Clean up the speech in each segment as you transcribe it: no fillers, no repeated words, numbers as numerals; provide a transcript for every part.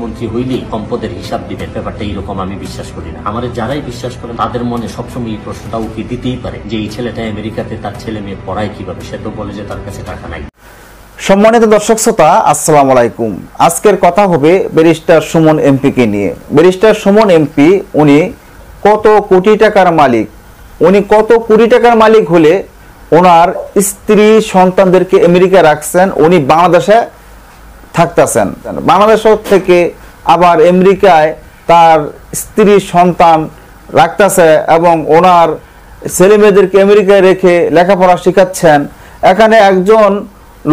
মন্ত্রী হইলেই সম্পদের হিসাব দিবেন, ব্যাপারটা এইরকম আমি বিশ্বাস করি না। আমার যারাই বিশ্বাস করেন তাদের মনে সবসময় এই প্রশ্নটা উঠে দিতেই পারে যে এই ছেলেটা আমেরিকাতে তার ছেলে মেয়ে পড়ায় কিভাবে, সে তো বলে যে তার কাছে টাকা নাই। সম্মানিত দর্শক শ্রোতা, আসসালামু আলাইকুম। আজকের কথা হবে ব্যারিস্টার সুমন এমপিকে নিয়ে। ব্যারিস্টার সুমন এমপি উনি কত কোটি টাকার মালিক, উনি কত কোটি টাকার মালিক হলে ওনার স্ত্রী সন্তানদেরকে আমেরিকা রাখছেন, উনি বাংলাদেশে থাকতেছেন, বাংলাদেশ থেকে আবার আমেরিকায় তার স্ত্রী সন্তান রাখতেছে এবং ওনার ছেলে মেয়েদেরকে আমেরিকায় রেখে লেখাপড়া শেখাচ্ছেন। এখানে একজন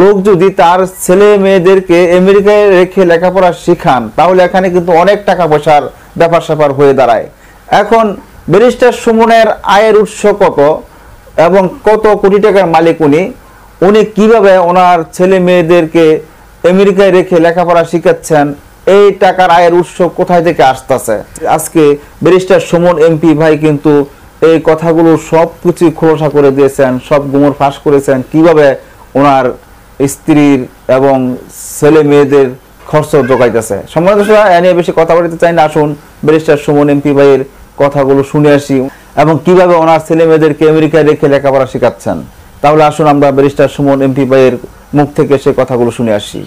লোক যদি তার ছেলে মেয়েদেরকে আমেরিকায় রেখে লেখাপড়া শিখান তাহলে এখানে কিন্তু অনেক টাকা পয়সার ব্যাপার স্যাপার হয়ে দাঁড়ায়। এখন ব্যারিস্টার সুমনের আয়ের উৎস কত এবং কত কোটি টাকার মালিক উনি কিভাবে ওনার ছেলে মেয়েদেরকে আমেরিকায় রেখে লেখাপড়া শিখাচ্ছেন, এই টাকার আয়ের উৎস কোথায় থেকে আসতেছে, আজকে ব্যারিস্টার সুমন এমপি ভাই কিন্তু এই কথাগুলো সব কিছু খোলাসা করে দিয়েছেন, সব গুমর ফাঁস করেছেন, কিভাবে ওনার স্ত্রীর এবং ছেলে মেয়েদের খরচ যোগাইতেছে। সম্মানিত দর্শক, এ নিয়ে বেশি কথা বলতে চাই না, আসুন ব্যারিস্টার সুমন এমপি ভাইয়ের কথাগুলো শুনে আসি এবং কিভাবে ওনার ছেলে মেয়েদেরকে আমেরিকায় রেখে লেখাপড়া শেখাচ্ছেন। তাহলে আসুন আমরা ব্যারিস্টার সুমন এমপি ভাইয়ের মুখ থেকে সে কথাগুলো শুনে আসি।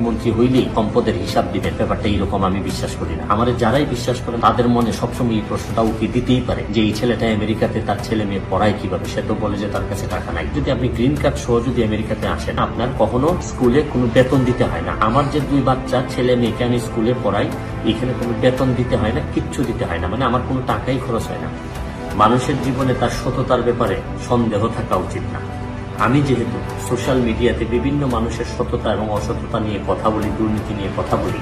মন্ত্রী হইলেই সম্পদের হিসাব দিবেন, ব্যাপারটা এইরকম আমি বিশ্বাস করি না। আমার যারাই বিশ্বাস করেন তাদের মনে সবসময় এই প্রশ্নটা উঠে দিতেই পারে যে এই ছেলেটা আমেরিকাতে তার ছেলে মেয়ে পড়ায় কিভাবে, সে তো বলে যে তার কাছে টাকা নাই। যদি আপনি গ্রিন কার্ড সহ যদি আমেরিকাতে আসেন, আপনার কখনো স্কুলে কোনো বেতন দিতে হয় না। আমার যে দুই বাচ্চা ছেলে মেয়েকে আমি স্কুলে পড়াই, এখানে কোনো বেতন দিতে হয় না, কিচ্ছু দিতে হয় না, মানে আমার কোনো টাকাই খরচ হয় না। মানুষের জীবনে তার সততার ব্যাপারে সন্দেহ থাকা উচিত না। আমি যেহেতু সোশ্যাল মিডিয়াতে বিভিন্ন মানুষের সততা এবং অসততা নিয়ে কথা বলি, দুর্নীতি নিয়ে কথা বলি,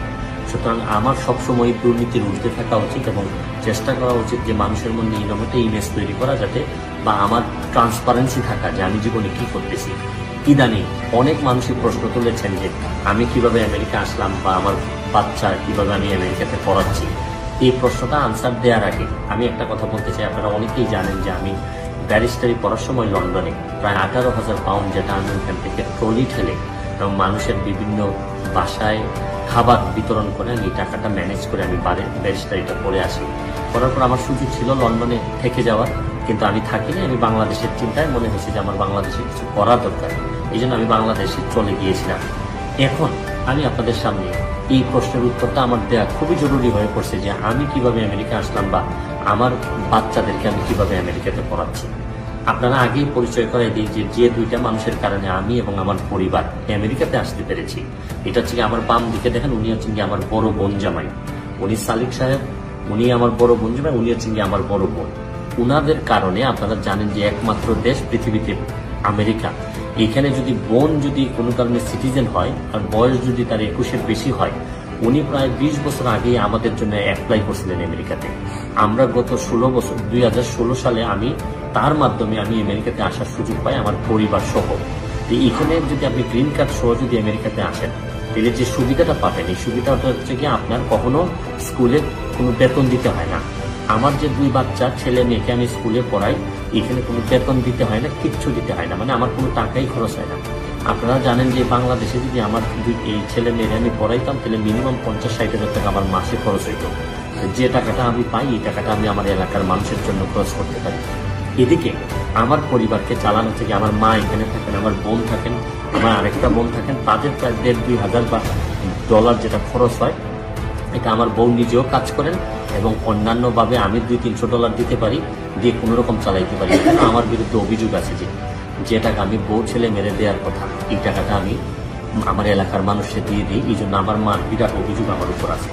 সুতরাং আমার সবসময় দুর্নীতির ঊর্ধ্বে থাকা উচিত এবং চেষ্টা করা উচিত যে মানুষের মধ্যে এরকম একটা ইমেজ তৈরি করা যাতে, বা আমার ট্রান্সপারেন্সি থাকা যে আমি জীবনে কি করতেছি। ইদানিং অনেক মানুষই প্রশ্ন তুলেছেন যে আমি কিভাবে আমেরিকা আসলাম বা আমার বাচ্চা কিভাবে আমি আমেরিকাতে পড়াচ্ছি। এই প্রশ্নটা আনসার দেওয়ার আগে আমি একটা কথা বলতে চাই। আপনারা অনেকেই জানেন যে আমি ব্যারিস্টারি পড়ার সময় লন্ডনে প্রায় 18,000 পাউন্ড, যেটা আমি ওখান থেকে ট্রলি ঠেলে এবং মানুষের বিভিন্ন বাসায় খাবার বিতরণ করে আমি টাকাটা ম্যানেজ করে আমি ব্যারিস্টারিটা পড়ে আসি। করার পর আমার সুযোগ ছিল লন্ডনে থেকে যাওয়ার, কিন্তু আমি থাকিনি। আমি বাংলাদেশের চিন্তায় মনে হয়েছে যে আমার বাংলাদেশে কিছু করা দরকার, এই জন্য আমি বাংলাদেশে চলে গিয়েছিলাম। এখন আমি আপনাদের সামনে এই প্রশ্নের উত্তরটা আমার দেওয়া খুবই জরুরি হয়ে পড়ছে যে আমি কিভাবে আমেরিকা আসলাম বা আমার বাচ্চাদেরকে আমি কিভাবে আমেরিকাতে পড়াচ্ছি। আপনারা আগেই পরিচয় করাই দিই যে দুইটা মানুষের কারণে আমি এবং আমার পরিবার আমেরিকাতে আসতে পেরেছি। এটা হচ্ছে আমার বাম দিকে দেখেন, উনি হচ্ছেন কি আমার বড় বোন জামাই, উনি সালিক সাহেব, উনি আমার বড় বোন জামাই, উনি হচ্ছেন কি আমার বড় বোন। উনাদের কারণে আপনারা জানেন যে একমাত্র দেশ পৃথিবীতে আমেরিকা, এখানে যদি বোন যদি কোনো কারণে সিটিজেন হয় আর বয়স যদি তার 21-এর বেশি হয়, উনি প্রায় 20 বছর আগে আমাদের জন্য অ্যাপ্লাই করছিলেন আমেরিকাতে। আমরা গত 16 বছর 2016 সালে আমি তার মাধ্যমে আমি আমেরিকাতে আসার সুযোগ পাই আমার পরিবার সহ। এখানে যদি আপনি গ্রিন কার্ড সহ যদি আমেরিকাতে আসেন তাহলে যে সুবিধাটা পাবেন, এই সুবিধাটা হচ্ছে কি আপনার কখনো স্কুলে কোনো বেতন দিতে হয় না। আমার যে দুই বাচ্চা ছেলে মেয়েকে আমি স্কুলে পড়াই, এখানে কোনো বেতন দিতে হয় না, কিচ্ছু দিতে হয় না, মানে আমার কোনো টাকাই খরচ হয় না। আপনারা জানেন যে বাংলাদেশে যদি আমার এই ছেলে মেয়েরা আমি পড়াইতাম তাহলে মিনিমাম 50-60 হাজার টাকা আমার মাসে খরচ হইত। যে টাকাটা আমি পাই এই টাকাটা আমি আমার এলাকার মানুষের জন্য খরচ করতে পারি। এদিকে আমার পরিবারকে চালানো থেকে আমার মা এখানে থাকেন, আমার বোন থাকেন, আমার আরেকটা বোন থাকেন, তাদের প্রায় $1,500 যেটা খরচ হয়, এটা আমার বউ নিজেও কাজ করেন এবং অন্যান্যভাবে আমি $200-300 দিতে পারি, দিয়ে কোনো রকম চালাইতে পারি। আমার বিরুদ্ধে অভিযোগ আছে যে টাকা আমি বউ ছেলে মেরে দেওয়ার কথা, এই টাকাটা আমি আমার এলাকার মানুষকে দিয়ে দিই। এই জন্য আমার মার বিরাট অভিযোগ আমার উপর আছে।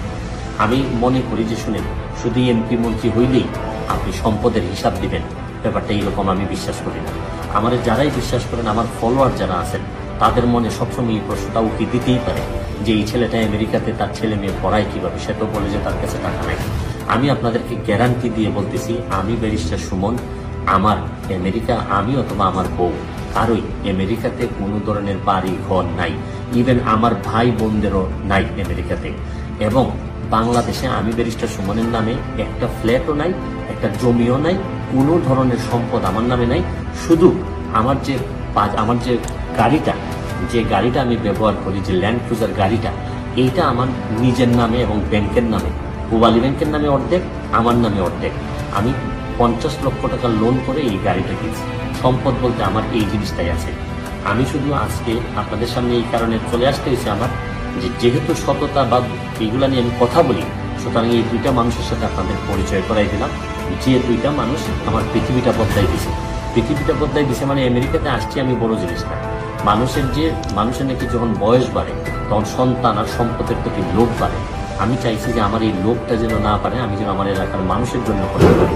আমি মনে করি যে শুনেন, শুধু এমপি মন্ত্রী হইলেই আপনি সম্পদের হিসাব দিবেন, ব্যাপারটা এইরকম আমি বিশ্বাস করি না। আমার যারাই বিশ্বাস করেন, আমার ফলোয়ার যারা আছেন, তাদের মনে সবসময় এই প্রশ্নটা উঠে দিতেই পারে যে এই ছেলেটা আমেরিকাতে তার ছেলে মেয়ে পড়ায় কিভাবে, সে তো বলে যে তার কাছে টাকা নাই। আমি আপনাদেরকে গ্যারান্টি দিয়ে বলতেছি, আমি ব্যারিস্টার সুমন, আমার আমেরিকা, আমি অথবা আমার বউ কারোই আমেরিকাতে কোনো ধরনের বাড়ি ঘর নাই, ইভেন আমার ভাই বোনদেরও নাই আমেরিকাতে। এবং বাংলাদেশে আমি ব্যারিস্টার সুমনের নামে একটা ফ্ল্যাটও নাই, একটা জমিও নাই, কোনো ধরনের সম্পদ আমার নামে নাই। শুধু আমার যে গাড়িটা, যে গাড়িটা আমি ব্যবহার করি, যে ল্যান্ড ক্রুজার গাড়িটা, এইটা আমার নিজের নামে এবং ব্যাংকের নামে, পূবালী ব্যাংকের নামে অর্ধেক, আমার নামে অর্ধেক। আমি 50 লক্ষ টাকা লোন করে এই গাড়িটা কিনছি। সম্পদ বলতে আমার এই জিনিসটাই আছে। আমি শুধু আজকে আপনাদের সামনে এই কারণে চলে আসতে হয়েছে আমার, যেহেতু সততা বা এইগুলা নিয়ে আমি কথা বলি, সুতরাং এই দুইটা মানুষের সাথে আপনাদের পরিচয় করাই দিলাম। যে দুইটা মানুষ আমার পৃথিবীটা বদলাই দিছে। পৃথিবীটা বদলাই দিছে মানে আমেরিকাতে আসছি আমি বড় জিনিস না। মানুষের নাকি যখন বয়স বাড়ে তখন সন্তান আর সম্পদের প্রতি লোভ বাড়ে। আমি চাইছি যে আমার এই লোভটা যেন না পারে, আমি যেন আমার এলাকার মানুষের জন্য করতে পারি।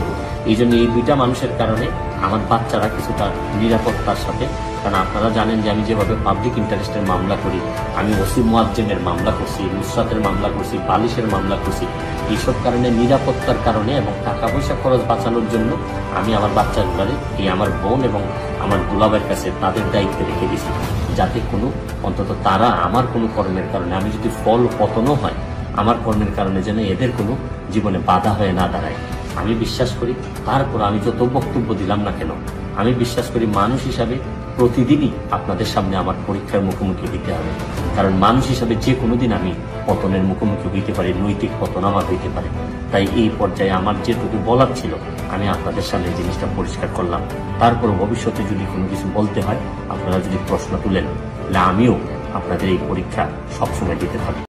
এই জন্য এই দুইটা মানুষের কারণে আমার বাচ্চারা কিছুটা নিরাপত্তার সাথে, কারণ আপনারা জানেন যে আমি যেভাবে পাবলিক ইন্টারেস্টের মামলা করি, আমি ওসি মুয়াজ্জেমের মামলা করছি, নুসরাতের মামলা করছি, বালিশের মামলা করছি, এইসব কারণে নিরাপত্তার কারণে এবং টাকা পয়সা খরচ বাঁচানোর জন্য আমি আমার বাচ্চাগুলারে এই আমার বোন এবং আমার দুলাভাইয়ের কাছে তাদের দায়িত্বে রেখে দিছি, যাতে কোনো অন্তত তারা আমার কোনো কর্মের কারণে, আমি যদি ফল পতনও হয় আমার কর্মের কারণে, যেন এদের কোনো জীবনে বাধা হয়ে না দাঁড়ায়। আমি বিশ্বাস করি, তারপর আমি যত বক্তব্য দিলাম না কেন, আমি বিশ্বাস করি মানুষ হিসাবে প্রতিদিনই আপনাদের সামনে আমার পরীক্ষার মুখোমুখি দিতে হবে। কারণ মানুষ হিসাবে যে কোনোদিন আমি পতনের মুখোমুখি হইতে পারি, নৈতিক পতন আমার হইতে পারে। তাই এই পর্যায়ে আমার যেটুকু বলার ছিল আমি আপনাদের সামনে জিনিসটা পরিষ্কার করলাম। তারপর ভবিষ্যতে যদি কোনো কিছু বলতে হয়, আপনারা যদি প্রশ্ন তুলেন, তাহলে আমিও আপনাদের এই পরীক্ষা সবসময় দিতে পারি।